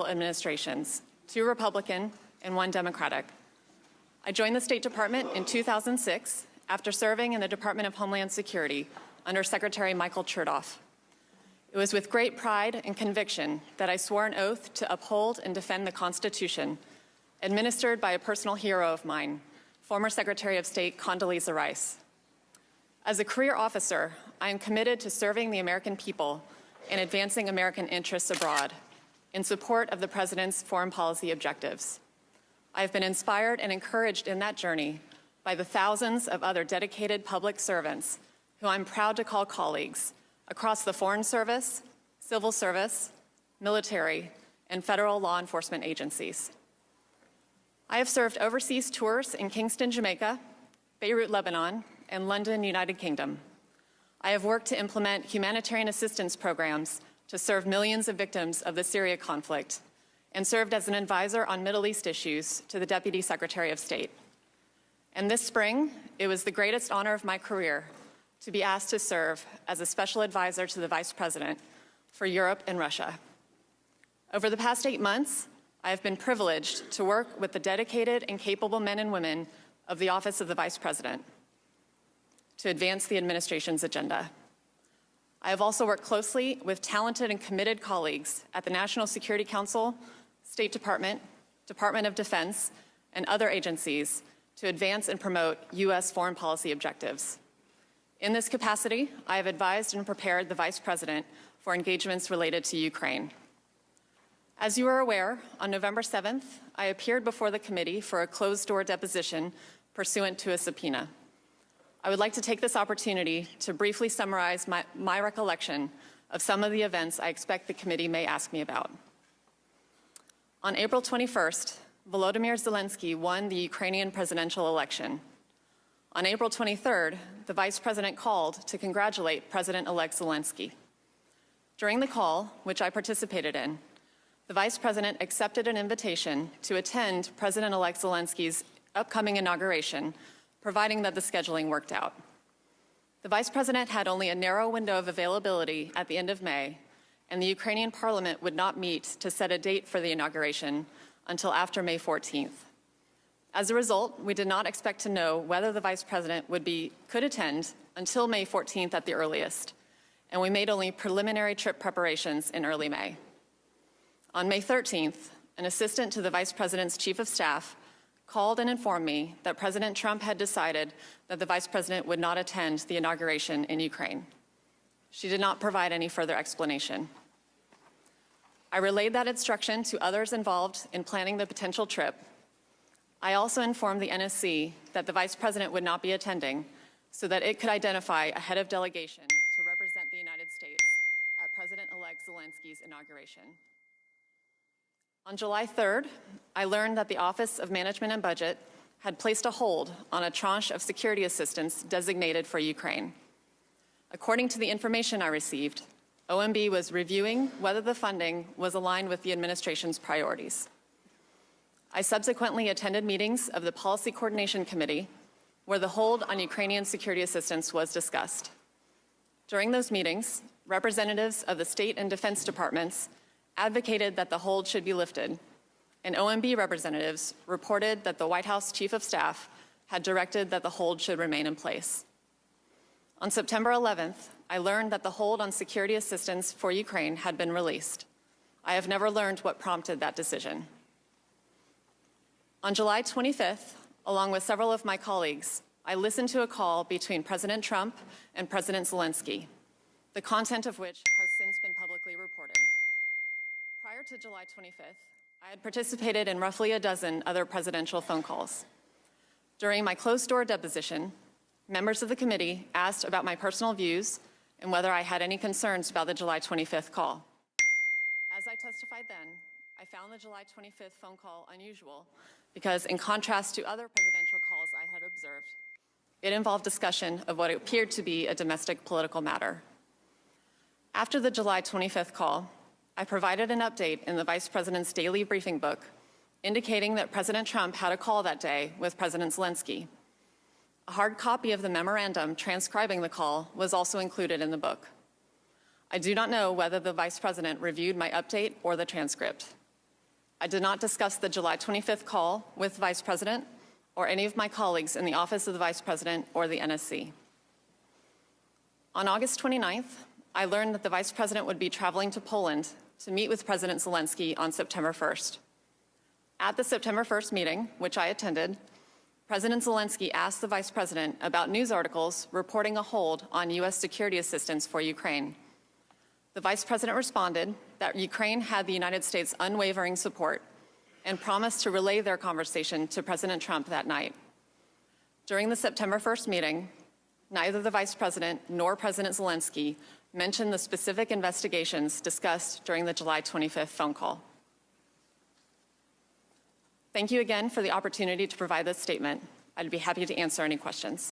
administrations, 2 Republican and 1 Democratic. I joined the State Department in 2006 after serving in the Department of Homeland Security under Secretary Michael Chertoff. It was with great pride and conviction that I swore an oath to uphold and defend the Constitution, administered by a personal hero of mine, former Secretary of State Condoleezza Rice. As a career officer, I am committed to serving the American people and advancing American interests abroad in support of the President's foreign policy objectives. I have been inspired and encouraged in that journey by the thousands of other dedicated public servants who I'm proud to call colleagues across the Foreign Service, Civil Service, military, and federal law enforcement agencies. I have served overseas tours in Kingston, Jamaica, Beirut, Lebanon, and London, United Kingdom. I have worked to implement humanitarian assistance programs to serve millions of victims of the Syria conflict and served as an advisor on Middle East issues to the Deputy Secretary of State. And this spring, it was the greatest honor of my career to be asked to serve as a special advisor to the Vice President for Europe and Russia. Over the past 8 months, I have been privileged to work with the dedicated and capable men and women of the Office of the Vice President to advance the administration's agenda. I have also worked closely with talented and committed colleagues at the National Security Council, State Department, Department of Defense, and other agencies to advance and promote U.S. foreign policy objectives. In this capacity, I have advised and prepared the Vice President for engagements related to Ukraine. As you are aware, on November 7th, I appeared before the committee for a closed-door deposition pursuant to a subpoena. I would like to take this opportunity to briefly summarize my recollection of some of the events I expect the committee may ask me about. On April 21st, Volodymyr Zelensky won the Ukrainian presidential election. On April 23rd, the Vice President called to congratulate President-elect Zelensky. During the call, which I participated in, the Vice President accepted an invitation to attend President-elect Zelensky's upcoming inauguration, providing that the scheduling worked out. The Vice President had only a narrow window of availability at the end of May, and the Ukrainian Parliament would not meet to set a date for the inauguration until after May 14th. As a result, we did not expect to know whether the Vice President could attend until May 14th at the earliest, and we made only preliminary trip preparations in early May. On May 13th, an assistant to the Vice President's Chief of Staff called and informed me that President Trump had decided that the Vice President would not attend the inauguration in Ukraine. She did not provide any further explanation. I relayed that instruction to others involved in planning the potential trip. I also informed the NSC that the Vice President would not be attending so that it could identify a head of delegation to represent the United States at President-elect Zelensky's inauguration. On July 3rd, I learned that the Office of Management and Budget had placed a hold on a tranche of security assistance designated for Ukraine. According to the information I received, OMB was reviewing whether the funding was aligned with the administration's priorities. I subsequently attended meetings of the Policy Coordination Committee, where the hold on Ukrainian security assistance was discussed. During those meetings, representatives of the state and defense departments advocated that the hold should be lifted, and OMB representatives reported that the White House Chief of Staff had directed that the hold should remain in place. On September 11th, I learned that the hold on security assistance for Ukraine had been released. I have never learned what prompted that decision. On July 25th, along with several of my colleagues, I listened to a call between President Trump and President Zelensky, the content of which has since been publicly reported. Prior to July 25th, I had participated in roughly a dozen other presidential phone calls. During my closed-door deposition, members of the committee asked about my personal views and whether I had any concerns about the July 25th call. As I testified then, I found the July 25th phone call unusual because, in contrast to other presidential calls I had observed, it involved discussion of what appeared to be a domestic political matter. After the July 25th call, I provided an update in the Vice President's daily briefing book, indicating that President Trump had a call that day with President Zelensky. A hard copy of the memorandum transcribing the call was also included in the book. I do not know whether the Vice President reviewed my update or the transcript. I did not discuss the July 25th call with the Vice President or any of my colleagues in the Office of the Vice President or the NSC. On August 29th, I learned that the Vice President would be traveling to Poland to meet with President Zelensky on September 1st. At the September 1st meeting, which I attended, President Zelensky asked the Vice President about news articles reporting a hold on U.S. security assistance for Ukraine. The Vice President responded that Ukraine had the United States' unwavering support and promised to relay their conversation to President Trump that night. During the September 1st meeting, neither the Vice President nor President Zelensky mentioned the specific investigations discussed during the July 25th phone call. Thank you again for the opportunity to provide this statement. I'd be happy to answer any questions.